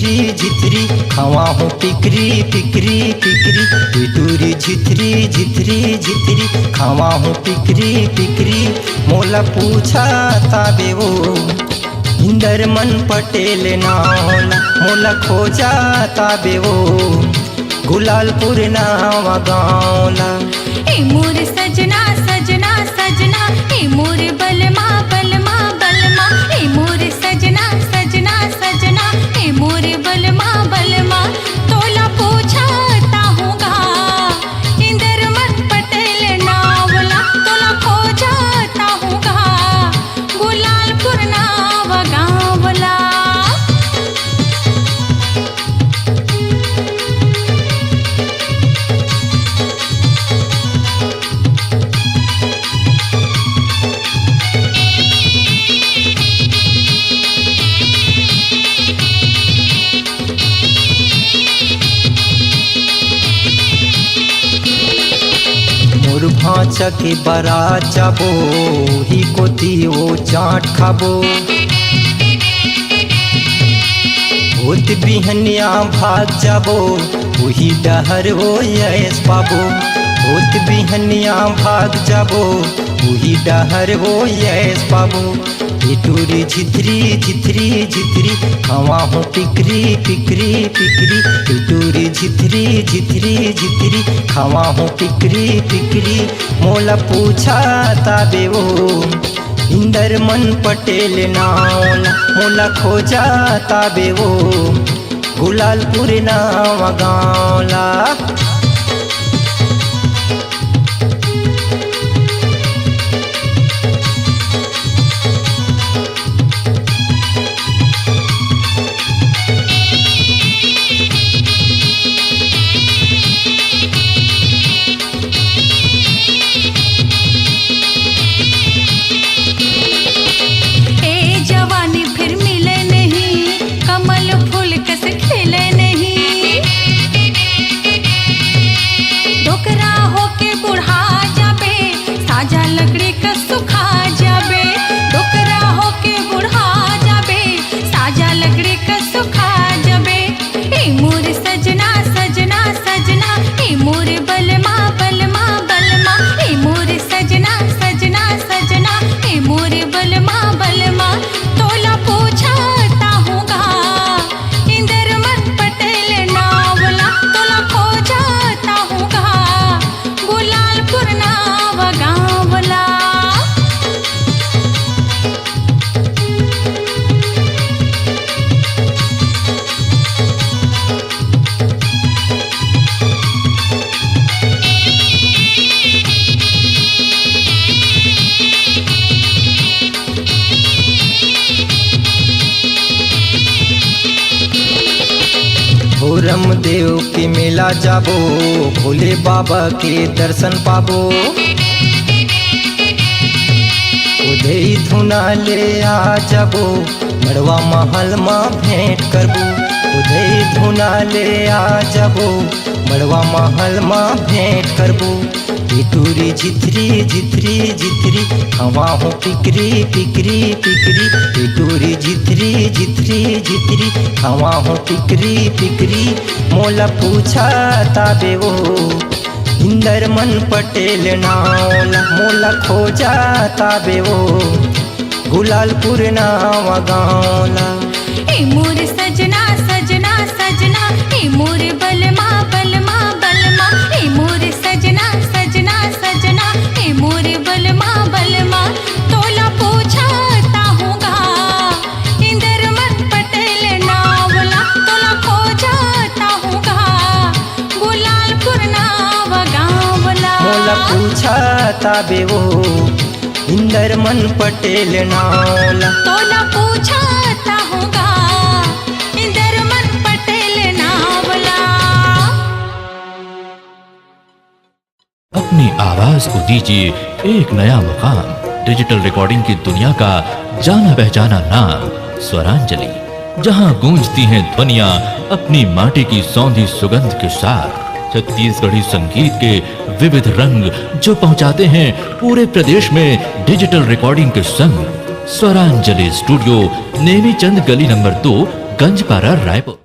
झिथरी झिथरी खावा हूँ पिकरी पिकरी पिकरी टिटूरी झिथरी झिथरी झिथरी खावा हूँ पिकरी पिकरी मोला पूछा ताबे वो इंदरमन पटेल नावला मोला खोजा ताबे वो गुलालपुर नावा गाँवला। ए मोर सजना सजना सजना ए मोर बलमा बलमा बलमा ए मोर सजना सजना सजना ए मोर बलमा बलमा तोला पूछता हूँगा इंदरमन पटेल नावला तोला खोजता हूँगा गुलालपुर नावा गाँवला। मोर भाचा के बारात जाबो ही कोती वो चाट खाबो होत बिहनिया भाग जाबो वही डहर वो यस पाबो होत बिहनिया भाग जाबो वही डहर वो यस पाबो टिटूरी झिथरी झिथरी झिथरी खावा हूँ पिकरी पिकरी पिकरी टिटूरी झिथरी झिथरी झिथरी खावा हूँ पिकरी पिकरी मोला पूछा ताबे वो इंदरमन पटेल नावला मोला खोजा ताबे वो गुलालपुर नावा गाँवला। देव के मेला जाबो भोले बाबा के दर्शन पाबो उदे धुना ले आ जाबो मड़वा महल में भेंट करबो उदे धुना ले आ जाबो मड़वा महल में भेंट करबो टिटूरी झिथरी झिथरी झिथरी खावा हूँ पिकरी पिकरी पिकरी टिटूरी झिथरी झिथरी झिथरी खावा हूँ पिकरी पिकरी मोला पूछा ताबे वो इंदरमन पटेल नावला मोला खोजा ताबे वो गुलालपुर नावा गाँवला। ए मोर सजना सजना सजना ए मोर बलमा बलमा बलमा ए मोर सजना सजना सजना ए मोर बलमा बलमा तोला पूछता हूँगा इंदरमन पटेल नावला तोला खोजता हूँगा गुलालपुर नावा गाँवला। मोला पूछा ताबे वो इंदरमन पटेल नावला तोला पूछता हूँगा इंदरमन पटेल नावला। अपनी आवाज को दीजिए एक नया मुकाम। डिजिटल रिकॉर्डिंग की दुनिया का जाना पहचाना नाम स्वरांजलि, जहां गूंजती हैं ध्वनियां अपनी माटी की सौंधी सुगंध के साथ। छत्तीसगढ़ी संगीत के विविध रंग जो पहुंचाते हैं पूरे प्रदेश में डिजिटल रिकॉर्डिंग के संग। स्वरांजलि स्टूडियो, नेमीचंद गली नंबर 2, गंजपारा, रायपुर।